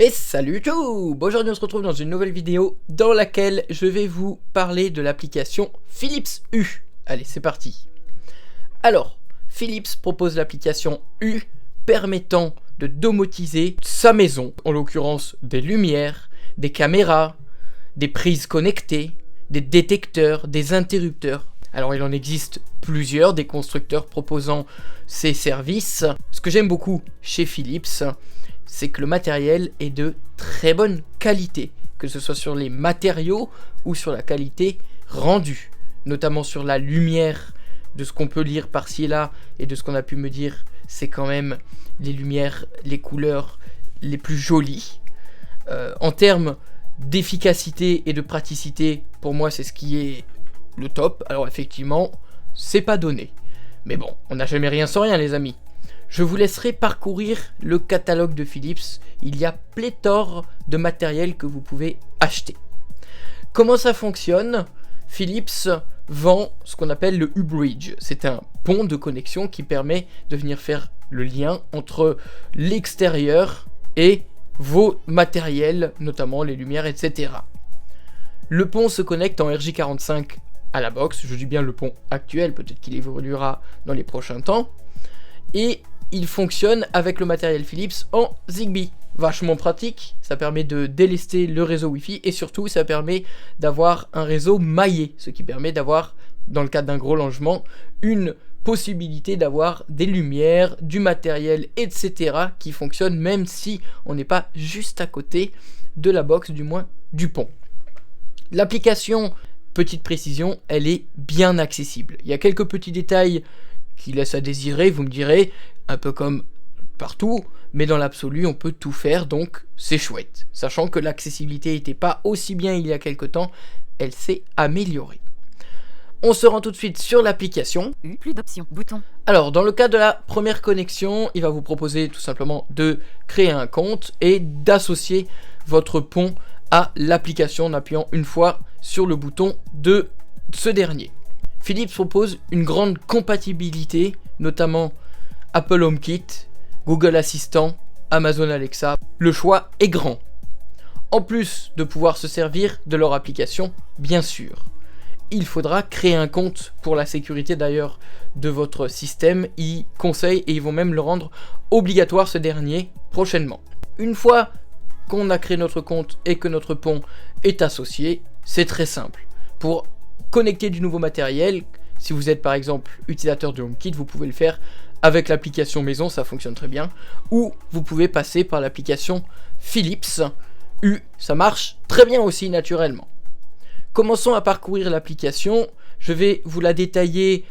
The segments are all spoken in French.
Et salut YouTube! Aujourd'hui on se retrouve dans une nouvelle vidéo dans laquelle je vais vous parler de l'application Philips Hue. Allez, c'est parti. Alors, Philips propose l'application Hue permettant de domotiser sa maison, en l'occurrence des lumières, des caméras, des prises connectées, des détecteurs, des interrupteurs. Alors il en existe plusieurs, des constructeurs proposant ces services. Ce que j'aime beaucoup chez Philips, c'est que le matériel est de très bonne qualité, que ce soit sur les matériaux ou sur la qualité rendue, notamment sur la lumière. De ce qu'on peut lire par-ci et là et de ce qu'on a pu me dire, c'est quand même les lumières, les couleurs les plus jolies. En termes d'efficacité et de praticité, pour moi c'est ce qui est le top. Alors effectivement, c'est pas donné. Mais bon, on n'a jamais rien sans rien les amis. Je vous laisserai parcourir le catalogue de Philips. Il y a pléthore de matériel que vous pouvez acheter. Comment ça fonctionne ? Philips vend ce qu'on appelle le Hue-Bridge. C'est un pont de connexion qui permet de venir faire le lien entre l'extérieur et vos matériels, notamment les lumières, etc. Le pont se connecte en RJ45 à la box. Je dis bien le pont actuel, peut-être qu'il évoluera dans les prochains temps. Et il fonctionne avec le matériel Philips en Zigbee. Vachement pratique, ça permet de délester le réseau Wi-Fi et surtout ça permet d'avoir un réseau maillé, ce qui permet d'avoir, dans le cadre d'un gros logement, une possibilité d'avoir des lumières, du matériel, etc. qui fonctionne même si on n'est pas juste à côté de la box, du moins du pont. L'application, petite précision, elle est bien accessible. Il y a quelques petits détails qui laissent à désirer, vous me direz, un peu comme partout, mais dans l'absolu on peut tout faire, donc c'est chouette. Sachant que l'accessibilité n'était pas aussi bien il y a quelques temps, elle s'est améliorée. On se rend tout de suite sur l'application. Plus d'options, bouton. Alors dans le cas de la première connexion, il va vous proposer tout simplement de créer un compte et d'associer votre pont à l'application en appuyant une fois sur le bouton de ce dernier. Philips propose une grande compatibilité, notamment Apple HomeKit, Google Assistant, Amazon Alexa. Le choix est grand. En plus de pouvoir se servir de leur application, bien sûr. Il faudra créer un compte pour la sécurité d'ailleurs de votre système. Ils conseillent et ils vont même le rendre obligatoire ce dernier prochainement. Une fois qu'on a créé notre compte et que notre pont est associé, c'est très simple. Pour connecter du nouveau matériel, si vous êtes par exemple utilisateur de HomeKit, vous pouvez le faire avec l'application maison, ça fonctionne très bien, ou vous pouvez passer par l'application Philips Hue, ça marche très bien aussi naturellement. Commençons à parcourir l'application, je vais vous la détailler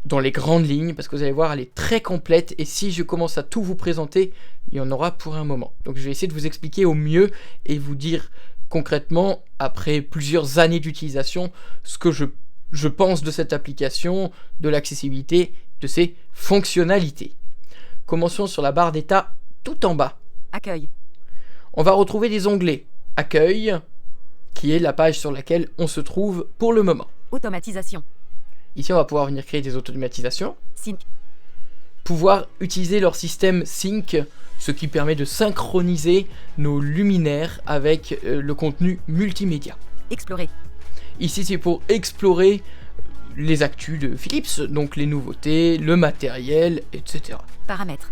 dans les grandes lignes, parce que vous allez voir, elle est très complète, et si je commence à tout vous présenter, il y en aura pour un moment. Donc je vais essayer de vous expliquer au mieux, et vous dire concrètement, après plusieurs années d'utilisation, ce que je pense de cette application, de l'accessibilité, de ses fonctionnalités. Commençons sur la barre d'état tout en bas. Accueil. On va retrouver des onglets. Accueil, qui est la page sur laquelle on se trouve pour le moment. Automatisation. Ici, on va pouvoir venir créer des automatisations. Sync. Pouvoir utiliser leur système Sync, ce qui permet de synchroniser nos luminaires avec le contenu multimédia. Explorer. Ici, c'est pour explorer les actus de Philips, donc les nouveautés, le matériel, etc. Paramètres.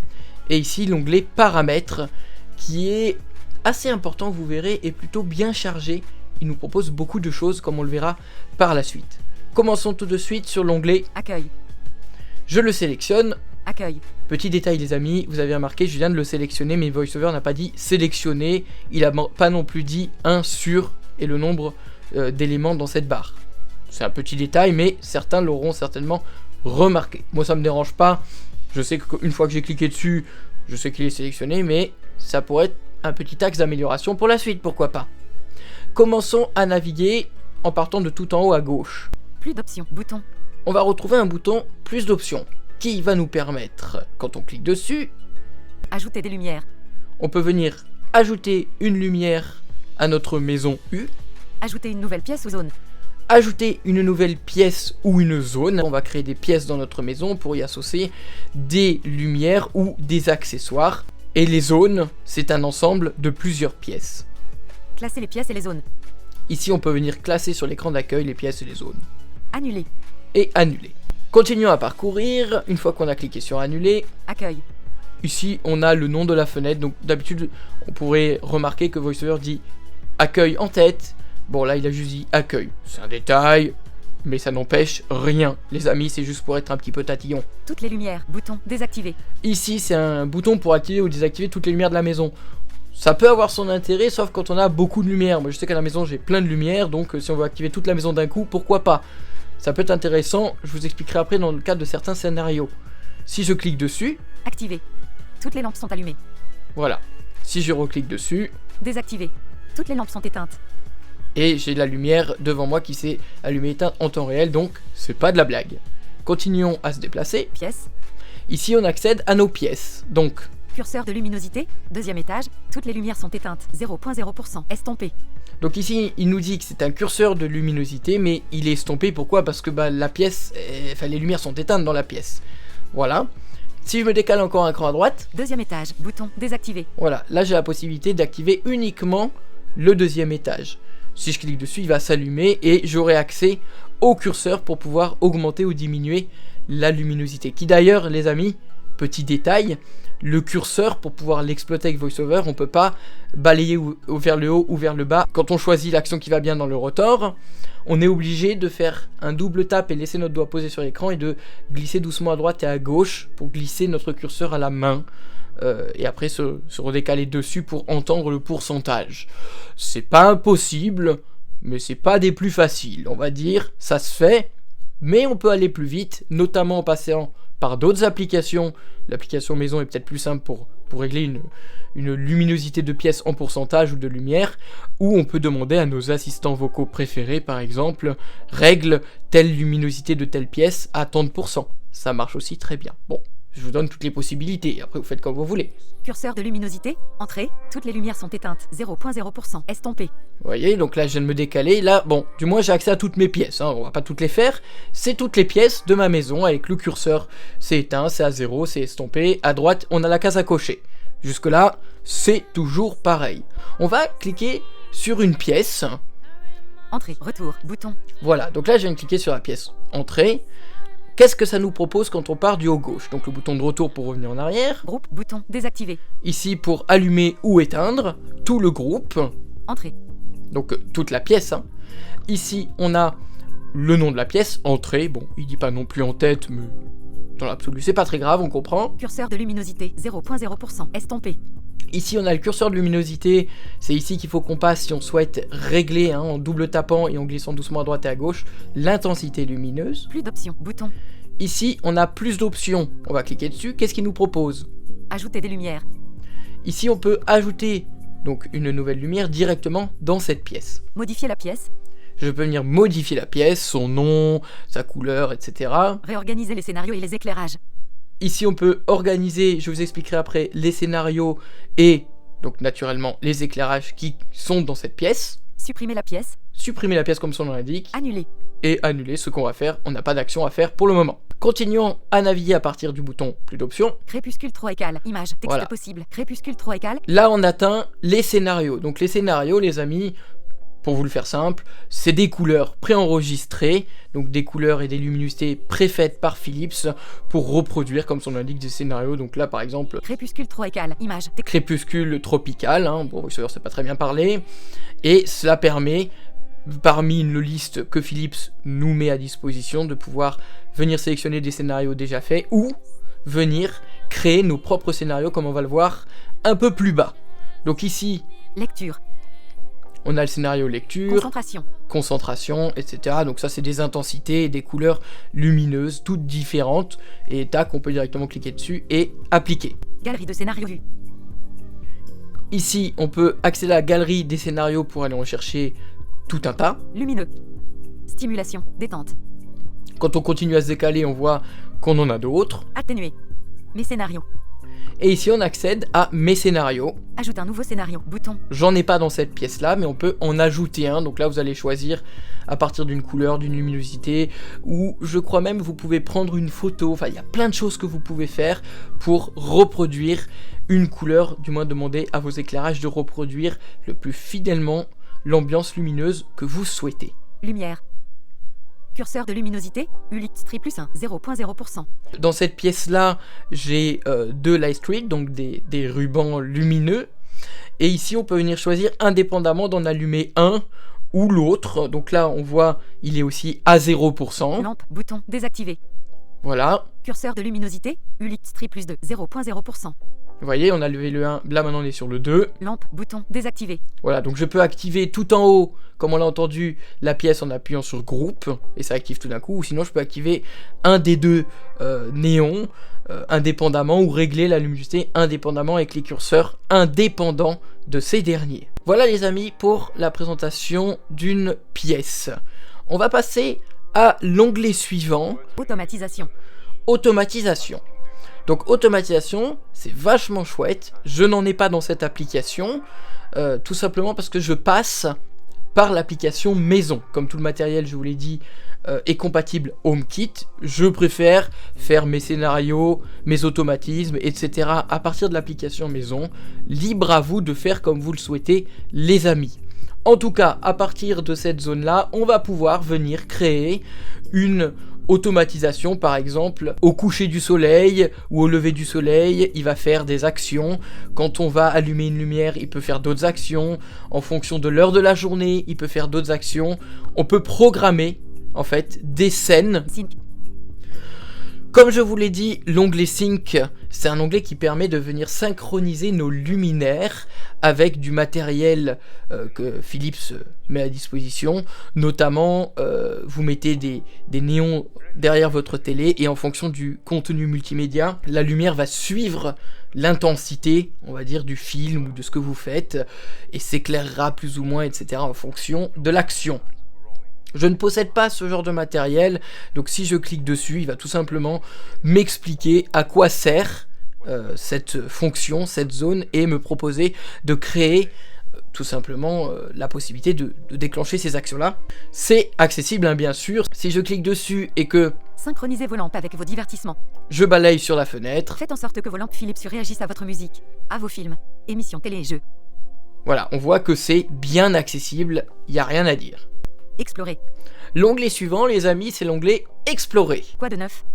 Et ici, l'onglet Paramètres, qui est assez important, vous verrez, est plutôt bien chargé. Il nous propose beaucoup de choses, comme on le verra par la suite. Commençons tout de suite sur l'onglet Accueil. Je le sélectionne. Accueil. Petit détail les amis, vous avez remarqué, je viens de le sélectionner, mais VoiceOver n'a pas dit sélectionner. Il n'a pas non plus dit 1 sur et le nombre d'éléments dans cette barre. C'est un petit détail, mais certains l'auront certainement remarqué. Moi, ça me dérange pas. Je sais qu'une fois que j'ai cliqué dessus, je sais qu'il est sélectionné, mais ça pourrait être un petit axe d'amélioration pour la suite, pourquoi pas. Commençons à naviguer en partant de tout en haut à gauche. Plus d'options, bouton. On va retrouver un bouton plus d'options qui va nous permettre, quand on clique dessus, Ajouter des lumières. on peut venir ajouter une lumière à notre maison Hue. Ajouter une nouvelle pièce ou zone. Ajouter une nouvelle pièce ou une zone. On va créer des pièces dans notre maison pour y associer des lumières ou des accessoires. Et les zones, c'est un ensemble de plusieurs pièces. Classer les pièces et les zones. Ici, on peut venir classer sur l'écran d'accueil les pièces et les zones. Annuler. Et annuler. Continuons à parcourir. Une fois qu'on a cliqué sur annuler, Accueil. ici, on a le nom de la fenêtre. Donc d'habitude, on pourrait remarquer que VoiceOver dit accueil en tête. Bon, là, il a juste dit accueil. C'est un détail, mais ça n'empêche rien. Les amis, c'est juste pour être un petit peu tatillon. Toutes les lumières. Bouton désactivé. Ici, c'est un bouton pour activer ou désactiver toutes les lumières de la maison. Ça peut avoir son intérêt, sauf quand on a beaucoup de lumière. Moi, je sais qu'à la maison, j'ai plein de lumière, donc si on veut activer toute la maison d'un coup, pourquoi pas? Ça peut être intéressant, je vous expliquerai après dans le cadre de certains scénarios. Si je clique dessus, Activé. Toutes les lampes sont allumées. voilà. Si je reclique dessus, Désactivé. Toutes les lampes sont éteintes. et j'ai la lumière devant moi qui s'est allumée et éteinte en temps réel, donc c'est pas de la blague. Continuons à se déplacer. Pièces. Ici, on accède à nos pièces. Donc, Curseur de luminosité. Deuxième étage. Toutes les lumières sont éteintes. 0.0%. Estompé. ici, il nous dit que c'est un curseur de luminosité, mais il est estompé. Pourquoi? Parce que la pièce, les lumières sont éteintes dans la pièce. Voilà. Si je me décale encore un cran à droite, Deuxième étage. Bouton désactivé. voilà, là j'ai la possibilité d'activer uniquement le deuxième étage. Si je clique dessus, il va s'allumer et j'aurai accès au curseur pour pouvoir augmenter ou diminuer la luminosité. Qui d'ailleurs, les amis, petit détail, le curseur, pour pouvoir l'exploiter avec VoiceOver, on peut pas balayer vers le haut ou vers le bas. Quand on choisit l'action qui va bien dans le rotor, on est obligé de faire un double tap et laisser notre doigt posé sur l'écran et de glisser doucement à droite et à gauche pour glisser notre curseur à la main. Et après se redécaler dessus pour entendre le pourcentage. C'est pas impossible, mais c'est pas des plus faciles, on va dire. Ça se fait, mais on peut aller plus vite, notamment en passant par d'autres applications. L'application maison est peut-être plus simple pour régler une luminosité de pièce en pourcentage ou de lumière, ou on peut demander à nos assistants vocaux préférés, par exemple, règle telle luminosité de telle pièce à tant de pourcents. Ça marche aussi très bien. Bon, je vous donne toutes les possibilités, après vous faites comme vous voulez. Curseur de luminosité. Entrée. Toutes les lumières sont éteintes. 0.0%. Estompé. Vous voyez, donc là je viens de me décaler, là, bon, du moins j'ai accès à toutes mes pièces, hein, on va pas toutes les faire, c'est toutes les pièces de ma maison, avec le curseur, c'est éteint, c'est à 0, c'est estompé, à droite, on a la case à cocher. Jusque là, c'est toujours pareil. On va cliquer sur une pièce, Entrée. Retour. Bouton. voilà, donc là je viens de cliquer sur la pièce entrée. Qu'est-ce que ça nous propose quand on part du haut gauche? Donc le bouton de retour pour revenir en arrière, Groupe. Bouton désactivé. ici pour allumer ou éteindre, tout le groupe, Entrée. donc toute la pièce, hein. Ici on a le nom de la pièce, entrée, bon il dit pas non plus en tête, mais dans l'absolu c'est pas très grave, on comprend. Curseur de luminosité. 0.0%. Estompé. Ici on a le curseur de luminosité, c'est ici qu'il faut qu'on passe si on souhaite régler, hein, en double tapant et en glissant doucement à droite et à gauche, l'intensité lumineuse. Plus d'options. Bouton. Ici on a plus d'options, on va cliquer dessus, qu'est-ce qu'il nous propose? Ajouter des lumières. Ici on peut ajouter donc une nouvelle lumière directement dans cette pièce. Modifier la pièce. Je peux venir modifier la pièce, son nom, sa couleur, etc. Réorganiser les scénarios et les éclairages. Ici on peut organiser, je vous expliquerai après, les scénarios et donc naturellement les éclairages qui sont dans cette pièce. Supprimer la pièce. Supprimer la pièce comme son nom l'indique Annuler. et annuler ce qu'on va faire, on n'a pas d'action à faire pour le moment. Continuons à naviguer à partir du bouton plus d'options. Crépuscule trop écale. Image. Texte Voilà. possible. Crépuscule trop écale. Là on atteint les scénarios. Donc les scénarios les amis, pour vous le faire simple, c'est des couleurs préenregistrées, donc des couleurs et des luminosités préfaites par Philips pour reproduire, comme son nom l'indique, des scénarios. Donc là par exemple, Crépuscule trop écale. Image. Texte. crépuscule tropical, hein, bon VoiceOver c'est pas très bien parlé, et cela permet, parmi une liste que Philips nous met à disposition, de pouvoir venir sélectionner des scénarios déjà faits, ou venir créer nos propres scénarios, comme on va le voir un peu plus bas. Donc ici, Lecture. on a le scénario lecture, Concentration. concentration, etc. Donc ça c'est des intensités et des couleurs lumineuses, toutes différentes, et tac, on peut directement cliquer dessus et appliquer. Galerie de scénarios vus. Ici, on peut accéder à la galerie des scénarios pour aller rechercher tout un tas. Lumineux. Stimulation. Détente. Quand on continue à se décaler, on voit qu'on en a d'autres. Atténuer. Mes scénarios. Et ici on accède à mes scénarios. Ajoute un nouveau scénario. Bouton. J'en ai pas dans cette pièce là, mais on peut en ajouter un. Donc là vous allez choisir à partir d'une couleur, d'une luminosité, ou je crois même vous pouvez prendre une photo. Enfin il y a plein de choses que vous pouvez faire pour reproduire une couleur, du moins demander à vos éclairages de reproduire le plus fidèlement l'ambiance lumineuse que vous souhaitez. Lumière. Curseur de luminosité. ULX plus 1. 0.0%. Dans cette pièce-là, j'ai deux light streaks, donc des rubans lumineux. Et ici, on peut venir choisir indépendamment d'en allumer un ou l'autre. Donc là, on voit, il est aussi à 0%. Lampe. Bouton. Désactivé. Voilà. Curseur de luminosité. ULX plus 2. 0.0%. Vous voyez, on a levé le 1, là maintenant on est sur le 2. Lampe. Bouton. Désactivé. Voilà, donc je peux activer tout en haut, comme on l'a entendu, la pièce en appuyant sur groupe, et ça active tout d'un coup, ou sinon je peux activer un des deux néons indépendamment, ou régler la luminosité indépendamment avec les curseurs indépendants de ces derniers. Voilà les amis pour la présentation d'une pièce. On va passer à l'onglet suivant. Automatisation. Automatisation. Donc automatisation, c'est vachement chouette. Je n'en ai pas dans cette application, tout simplement parce que je passe par l'application maison. Comme tout le matériel, je vous l'ai dit, est compatible HomeKit, je préfère faire mes scénarios, mes automatismes, etc. à partir de l'application maison. Libre à vous de faire comme vous le souhaitez, les amis. En tout cas, à partir de cette zone-là, on va pouvoir venir créer une automatisation, par exemple, au coucher du soleil ou au lever du soleil, il va faire des actions. Quand on va allumer une lumière, il peut faire d'autres actions. En fonction de l'heure de la journée, il peut faire d'autres actions. On peut programmer, en fait, des scènes. Sync. Comme je vous l'ai dit, l'onglet Sync, c'est un onglet qui permet de venir synchroniser nos luminaires avec du matériel que Philips met à disposition. Notamment, vous mettez des néons derrière votre télé et en fonction du contenu multimédia, la lumière va suivre l'intensité, on va dire, du film ou de ce que vous faites et s'éclairera plus ou moins, etc. en fonction de l'action. Je ne possède pas ce genre de matériel, donc si je clique dessus, il va tout simplement m'expliquer à quoi sert cette fonction, cette zone, et me proposer de créer tout simplement la possibilité de déclencher ces actions-là. C'est accessible, hein, bien sûr. Si je clique dessus et que Synchronisez vos lampes avec vos divertissements. je balaye sur la fenêtre, Faites en sorte que vos lampes Philips réagissent à votre musique, à vos films, émissions télé et jeux. voilà, on voit que c'est bien accessible, il n'y a rien à dire. Explorer. L'onglet suivant, les amis, c'est l'onglet Explorer. Quoi de neuf?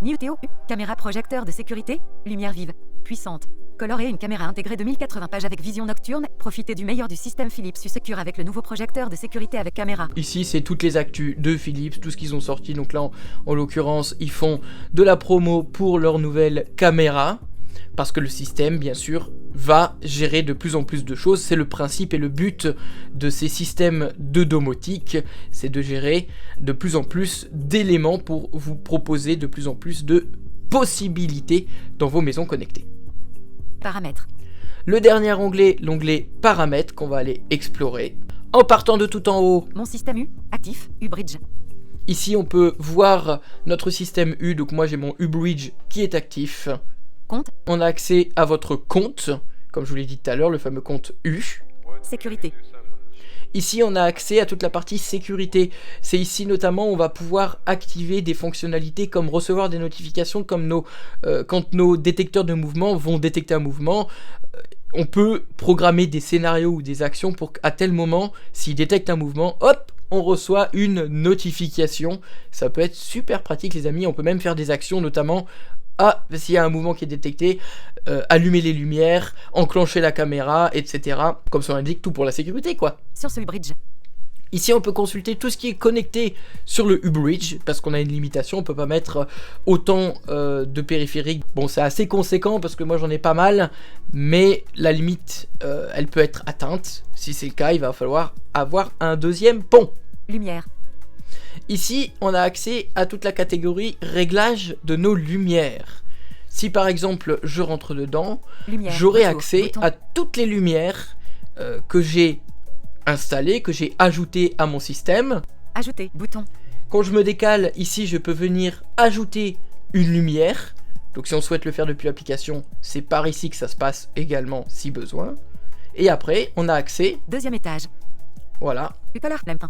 Nuteo, caméra projecteur de sécurité, lumière vive, puissante, colorée, une caméra intégrée de 1080 pages avec vision nocturne. Profitez du meilleur du système Philips Secure avec le nouveau projecteur de sécurité avec caméra. Ici, c'est toutes les actus de Philips, tout ce qu'ils ont sorti. Donc là, en l'occurrence, ils font de la promo pour leur nouvelle caméra. Parce que le système, bien sûr, va gérer de plus en plus de choses. C'est le principe et le but de ces systèmes de domotique. C'est de gérer de plus en plus d'éléments pour vous proposer de plus en plus de possibilités dans vos maisons connectées. Paramètres. Le dernier onglet, l'onglet Paramètres, qu'on va aller explorer. En partant de tout en haut, Mon système U, actif, U-Bridge. ici on peut voir notre système U. Donc moi j'ai mon U-Bridge qui est actif. Compte. On a accès à votre compte, comme je vous l'ai dit tout à l'heure, le fameux compte U. Sécurité. Ici, on a accès à toute la partie sécurité. C'est ici notamment où on va pouvoir activer des fonctionnalités comme recevoir des notifications, comme quand nos détecteurs de mouvement vont détecter un mouvement. On peut programmer des scénarios ou des actions pour qu'à tel moment, s'il détecte un mouvement, hop, on reçoit une notification. Ça peut être super pratique, les amis. On peut même faire des actions, notamment s'il y a un mouvement qui est détecté, allumer les lumières, enclencher la caméra, etc. Comme ça on indique, tout pour la sécurité, quoi. Sur ce U-Bridge. Ici, on peut consulter tout ce qui est connecté sur le U-Bridge, parce qu'on a une limitation, on peut pas mettre autant de périphériques. Bon, c'est assez conséquent, parce que moi j'en ai pas mal, mais la limite, elle peut être atteinte. Si c'est le cas, il va falloir avoir un deuxième pont. Lumière. Ici, on a accès à toute la catégorie réglage de nos lumières. Si par exemple, je rentre dedans, Lumière. j'aurai Retour. accès Bouton. à toutes les lumières que j'ai installées, que j'ai ajoutées à mon système. Ajouter. Bouton. Quand je me décale, ici, je peux venir ajouter une lumière Donc si on souhaite le faire depuis l'application, c'est par ici que ça se passe également si besoin. Et après, on a accès, Deuxième étage. voilà, Color lampe.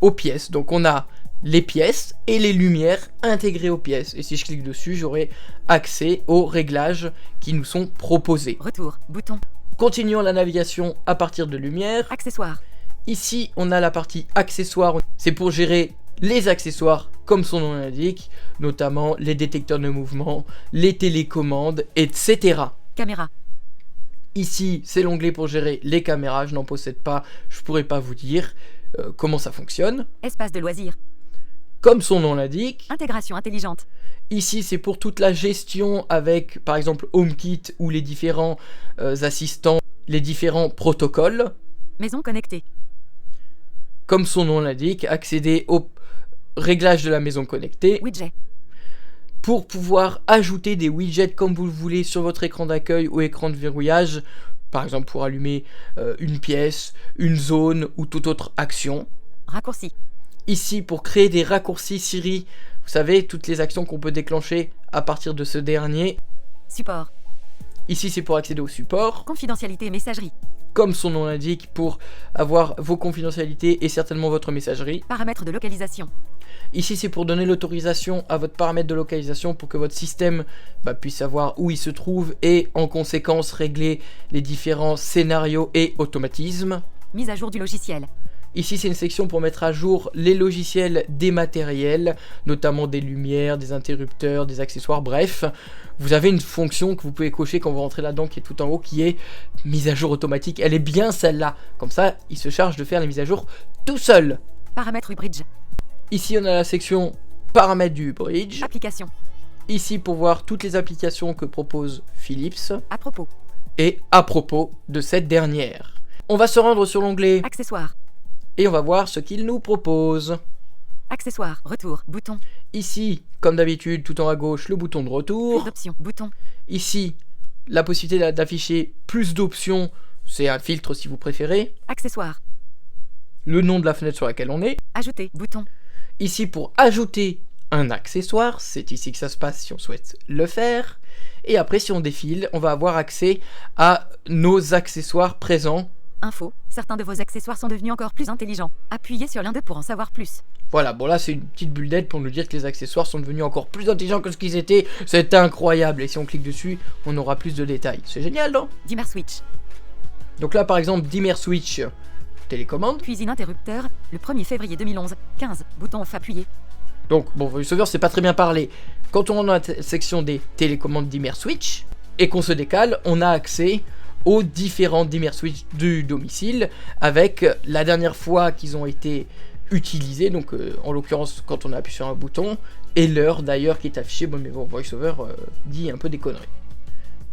aux pièces. Donc on a les pièces et les lumières intégrées aux pièces. Et si je clique dessus, j'aurai accès aux réglages qui nous sont proposés. Retour. Bouton. Continuons la navigation à partir de lumière. Accessoires. Ici, on a la partie accessoires. C'est pour gérer les accessoires, comme son nom l'indique, notamment les détecteurs de mouvement, les télécommandes, etc. Caméra. Ici, c'est l'onglet pour gérer les caméras. Je n'en possède pas, je pourrais pas vous dire comment ça fonctionne. Espace de loisirs. Comme son nom l'indique, Intégration intelligente. ici c'est pour toute la gestion avec par exemple HomeKit ou les différents assistants, les différents protocoles. Maison connectée. Comme son nom l'indique, accéder au réglage de la maison connectée Widget. pour pouvoir ajouter des widgets comme vous le voulez sur votre écran d'accueil ou écran de verrouillage, par exemple pour allumer une pièce, une zone ou toute autre action. Raccourci. Ici pour créer des raccourcis Siri, vous savez, toutes les actions qu'on peut déclencher à partir de ce dernier. Support. Ici c'est pour accéder au support, Confidentialité et messagerie. comme son nom l'indique, pour avoir vos confidentialités et certainement votre messagerie. Paramètres de localisation. Ici c'est pour donner l'autorisation à votre paramètre de localisation pour que votre système puisse savoir où il se trouve et en conséquence régler les différents scénarios et automatismes. Mise à jour du logiciel. Ici c'est une section pour mettre à jour les logiciels des matériels, notamment des lumières, des interrupteurs, des accessoires, bref. Vous avez une fonction que vous pouvez cocher quand vous rentrez là-dedans qui est tout en haut, qui est mise à jour automatique. Elle est bien celle-là, comme ça il se charge de faire les mises à jour tout seul. Paramètres Ubridge. Ici on a la section paramètres du bridge. Application. Ici pour voir toutes les applications que propose Philips À propos. et à propos de cette dernière. On va se rendre sur l'onglet Accessoires. et on va voir ce qu'il nous propose. Accessoires. Retour. Bouton. Ici, comme d'habitude, tout en haut à gauche, le bouton de Plus retour. d'options. Bouton. Ici, la possibilité d'afficher plus d'options, c'est un filtre si vous préférez. Accessoires. Le nom de la fenêtre sur laquelle on est. Ajouter. Bouton. Ici, pour ajouter un accessoire, c'est ici que ça se passe si on souhaite le faire. Et après, si on défile, on va avoir accès à nos accessoires présents. Info. Certains de vos accessoires sont devenus encore plus intelligents. Appuyez sur l'un d'eux pour en savoir plus. Voilà, bon là c'est une petite bulle d'aide pour nous dire que les accessoires sont devenus encore plus intelligents que ce qu'ils étaient. C'est incroyable. Et si on clique dessus, on aura plus de détails. C'est génial, non? Dimmer switch. Donc là par exemple, dimmer switch, télécommande. Cuisine interrupteur. Le 1er février 2011. 15. Bouton off appuyé. Donc bon, VoiceOver c'est pas très bien parlé. Quand on est dans la section des télécommandes dimmer switch et qu'on se décale, on a accès aux différents dimmer switch du domicile avec la dernière fois qu'ils ont été utilisés, donc en l'occurrence quand on a appuyé sur un bouton, et l'heure d'ailleurs qui est affichée. Bon mais bon, VoiceOver dit un peu des conneries.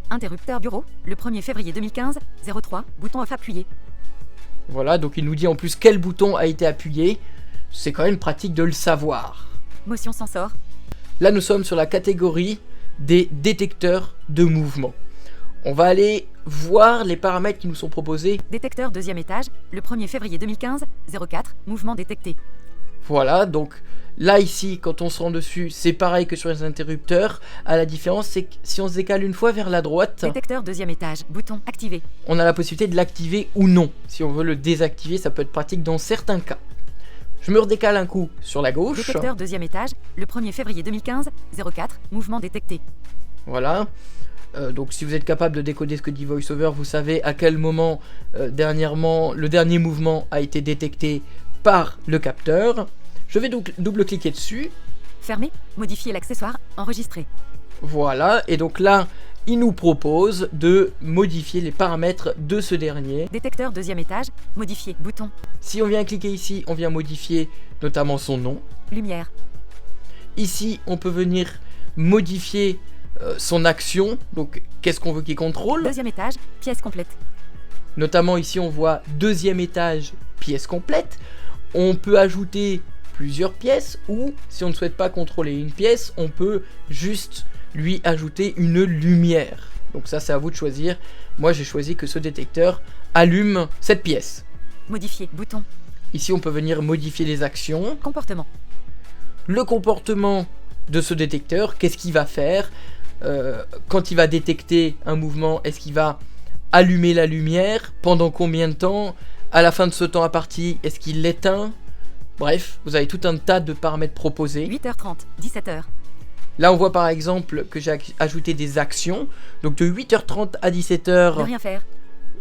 Interrupteur bureau. Le 1er février 2015. 03. Bouton off appuyé. Voilà, donc il nous dit en plus quel bouton a été appuyé. C'est quand même pratique de le savoir. Motion sensor. Là nous sommes sur la catégorie des détecteurs de mouvement. On va aller voir les paramètres qui nous sont proposés. Détecteur deuxième étage. Le 1er février 2015. 04. Mouvement détecté. Voilà, donc là ici, quand on se rend dessus, c'est pareil que sur les interrupteurs. À la différence, c'est que si on se décale une fois vers la droite, Détecteur deuxième étage. Bouton activé. on a la possibilité de l'activer ou non. Si on veut le désactiver, ça peut être pratique dans certains cas. Je me redécale un coup sur la gauche. Détecteur deuxième étage. Le 1er février 2015. 04. Mouvement détecté. Voilà. Donc si vous êtes capable de décoder ce que dit VoiceOver, vous savez à quel moment dernièrement le dernier mouvement a été détecté par le capteur. Je vais donc double-cliquer dessus. Fermé. Modifier l'accessoire. Enregistrer. Voilà, et donc là, il nous propose de modifier les paramètres de ce dernier. Détecteur deuxième étage. Modifier. Bouton. Si on vient cliquer ici, on vient modifier notamment son nom. Lumière. Ici, on peut venir modifier son action, donc qu'est-ce qu'on veut qu'il contrôle. Deuxième étage. Pièce complète. Notamment ici, on voit deuxième étage, pièce complète. On peut ajouter plusieurs pièces, ou si on ne souhaite pas contrôler une pièce, on peut juste lui ajouter une lumière. Donc ça, c'est à vous de choisir. Moi, j'ai choisi que ce détecteur allume cette pièce. Modifier. Bouton. Ici, on peut venir modifier les actions. Comportement. Le comportement de ce détecteur, qu'est-ce qu'il va faire. quand il va détecter un mouvement, est-ce qu'il va allumer la lumière, pendant combien de temps, à la fin de ce temps imparti, est-ce qu'il l'éteint? Bref, vous avez tout un tas de paramètres proposés. 8h30, 17h. Là, on voit par exemple que j'ai ajouté des actions. Donc de 8h30 à 17h, Ne rien faire.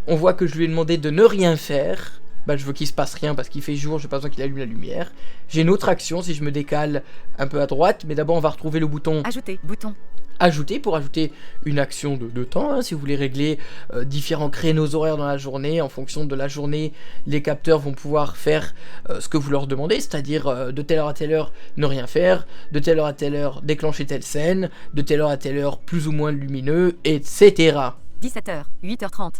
on voit que je lui ai demandé de ne rien faire. Bah, je veux qu'il se passe rien parce qu'il fait jour, j'ai pas besoin qu'il allume la lumière. J'ai une autre action si je me décale un peu à droite, mais d'abord on va retrouver le bouton Ajouter, bouton. ajouter pour ajouter une action de temps, hein, si vous voulez régler différents créneaux horaires dans la journée. En fonction de la journée, les capteurs vont pouvoir faire ce que vous leur demandez, c'est-à-dire de telle heure à telle heure ne rien faire, de telle heure à telle heure déclencher telle scène, de telle heure à telle heure plus ou moins lumineux, etc. 17h, 8h30.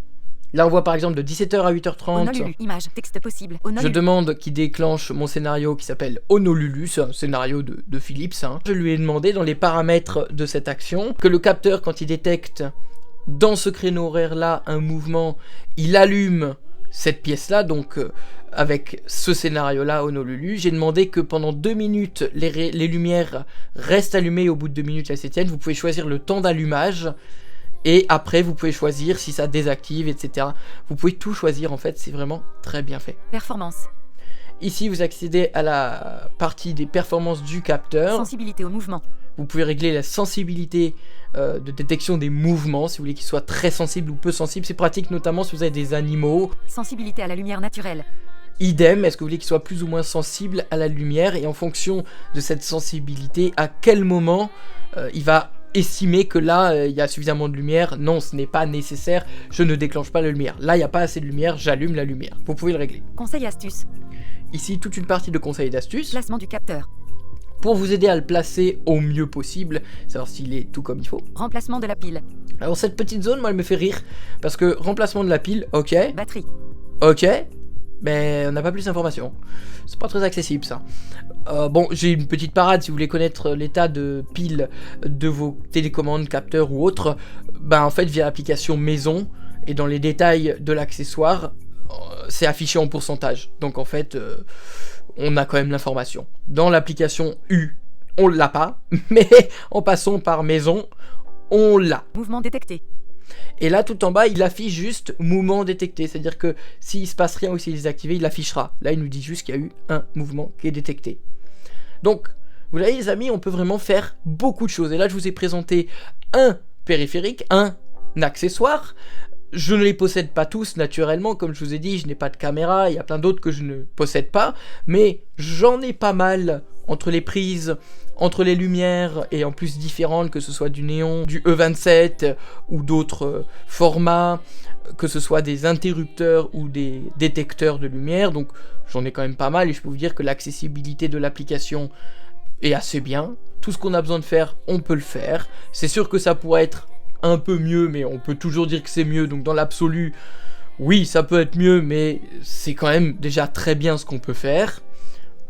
Là on voit par exemple de 17h à 8h30, Honolulu, image, texte possible. je Honolulu. demande qu'il déclenche mon scénario qui s'appelle Honolulu, c'est un scénario de Philips. Hein. Je lui ai demandé dans les paramètres de cette action que le capteur, quand il détecte dans ce créneau horaire là un mouvement, il allume cette pièce là, donc avec ce scénario là Honolulu. J'ai demandé que pendant 2 minutes les lumières restent allumées, au bout de 2 minutes elles s'éteignent. Vous pouvez choisir le temps d'allumage. Et après, vous pouvez choisir si ça désactive, etc. Vous pouvez tout choisir, en fait, c'est vraiment très bien fait. Performance. Ici, vous accédez à la partie des performances du capteur. Sensibilité au mouvement. Vous pouvez régler la sensibilité de détection des mouvements, si vous voulez qu'il soit très sensible ou peu sensible. C'est pratique, notamment si vous avez des animaux. Sensibilité à la lumière naturelle. Idem, est-ce que vous voulez qu'il soit plus ou moins sensible à la lumière? Et en fonction de cette sensibilité, à quel moment il va estimer que là, il y a suffisamment de lumière? Non, ce n'est pas nécessaire, je ne déclenche pas la lumière. Là, il n'y a pas assez de lumière, j'allume la lumière. Vous pouvez le régler. Conseil astuce. Ici, toute une partie de conseils et d'astuces Placement du capteur. pour vous aider à le placer au mieux possible, savoir s'il est tout comme il faut. Remplacement de la pile. Alors cette petite zone, moi, elle me fait rire, parce que remplacement de la pile, ok, Batterie. ok, mais on n'a pas plus d'informations. C'est pas très accessible ça. Bon, j'ai une petite parade, si vous voulez connaître l'état de pile de vos télécommandes, capteurs ou autres, ben en fait via l'application maison et dans les détails de l'accessoire, c'est affiché en pourcentage. Donc en fait, on a quand même l'information. Dans l'application U, on l'a pas, mais en passant par maison, on l'a. Mouvement détecté. Et là, tout en bas, il affiche juste mouvement détecté. C'est-à-dire que s'il se passe rien ou s'il est désactivé, il affichera. Là, il nous dit juste qu'il y a eu un mouvement qui est détecté. Donc, vous voyez les amis, on peut vraiment faire beaucoup de choses. Et là, je vous ai présenté un périphérique, un accessoire. Je ne les possède pas tous naturellement, comme je vous ai dit, je n'ai pas de caméra, il y a plein d'autres que je ne possède pas, mais j'en ai pas mal entre les prises, entre les lumières, et en plus différentes, que ce soit du néon, du E27 ou d'autres formats, que ce soit des interrupteurs ou des détecteurs de lumière, donc j'en ai quand même pas mal, et je peux vous dire que l'accessibilité de l'application est assez bien. Tout ce qu'on a besoin de faire, on peut le faire. C'est sûr que ça pourrait être un peu mieux, mais on peut toujours dire que c'est mieux, donc dans l'absolu, oui, ça peut être mieux, mais c'est quand même déjà très bien ce qu'on peut faire.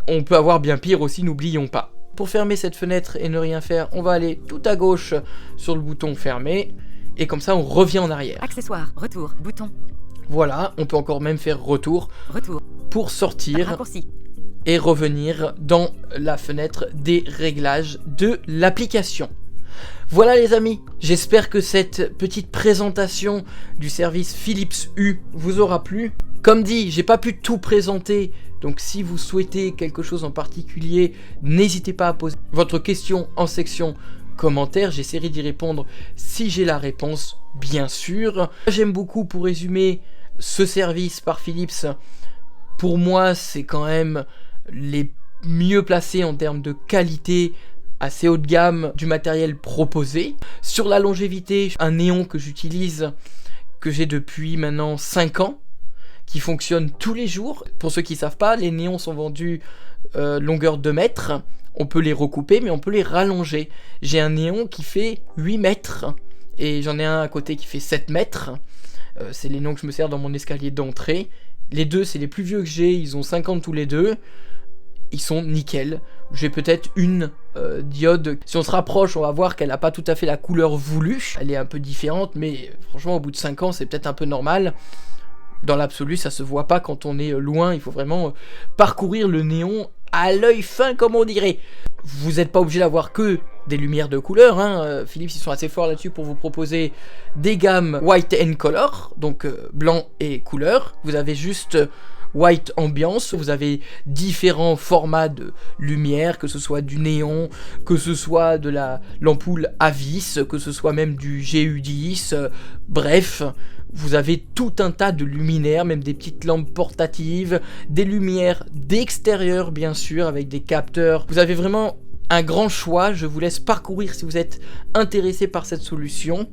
On peut avoir bien pire aussi, n'oublions pas. Pour fermer cette fenêtre et ne rien faire, on va aller tout à gauche sur le bouton fermer, et comme ça on revient en arrière. Accessoires. Retour. Bouton. Voilà, on peut encore même faire retour Retour. pour sortir Raccourci. et revenir dans la fenêtre des réglages de l'application. Voilà les amis, j'espère que cette petite présentation du service Philips Hue vous aura plu. Comme dit, j'ai pas pu tout présenter, donc si vous souhaitez quelque chose en particulier, n'hésitez pas à poser votre question en section commentaires, j'essaierai d'y répondre si j'ai la réponse, bien sûr. J'aime beaucoup, pour résumer, ce service par Philips. Pour moi, c'est quand même les mieux placés en termes de qualité, assez haut de gamme du matériel proposé. Sur la longévité, un néon que j'utilise, que j'ai depuis maintenant 5 ans, qui fonctionne tous les jours. Pour ceux qui ne savent pas, les néons sont vendus longueur 2 mètres. On peut les recouper, mais on peut les rallonger. J'ai un néon qui fait 8 mètres, et j'en ai un à côté qui fait 7 mètres. C'est les néons que je me sers dans mon escalier d'entrée. Les deux, c'est les plus vieux que j'ai, ils ont 50 tous les deux. Ils sont nickel. J'ai peut-être une diode. Si on se rapproche, on va voir qu'elle n'a pas tout à fait la couleur voulue. Elle est un peu différente, mais franchement, au bout de 5 ans, c'est peut-être un peu normal. Dans l'absolu, ça se voit pas quand on est loin. Il faut vraiment parcourir le néon à l'œil fin comme on dirait. Vous n'êtes pas obligé d'avoir que des lumières de couleur, hein. Philips ils sont assez forts là-dessus pour vous proposer des gammes white and color, donc blanc et couleur. Vous avez juste white ambiance, vous avez différents formats de lumière, que ce soit du néon, que ce soit de l'ampoule à vis, que ce soit même du GU10, bref, vous avez tout un tas de luminaires, même des petites lampes portatives, des lumières d'extérieur bien sûr, avec des capteurs. Vous avez vraiment un grand choix, je vous laisse parcourir si vous êtes intéressé par cette solution.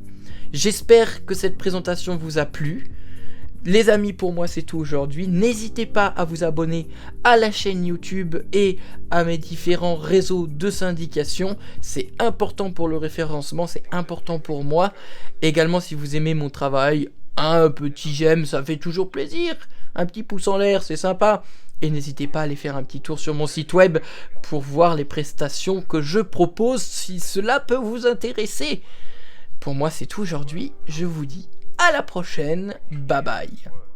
J'espère que cette présentation vous a plu. Les amis, pour moi c'est tout aujourd'hui. N'hésitez pas à vous abonner à la chaîne YouTube et à mes différents réseaux de syndication. C'est important pour le référencement, c'est important pour moi. Également, si vous aimez mon travail, un petit j'aime, ça fait toujours plaisir. Un petit pouce en l'air, c'est sympa. Et n'hésitez pas à aller faire un petit tour sur mon site web pour voir les prestations que je propose si cela peut vous intéresser. Pour moi c'est tout aujourd'hui, je vous dis à la prochaine, bye bye.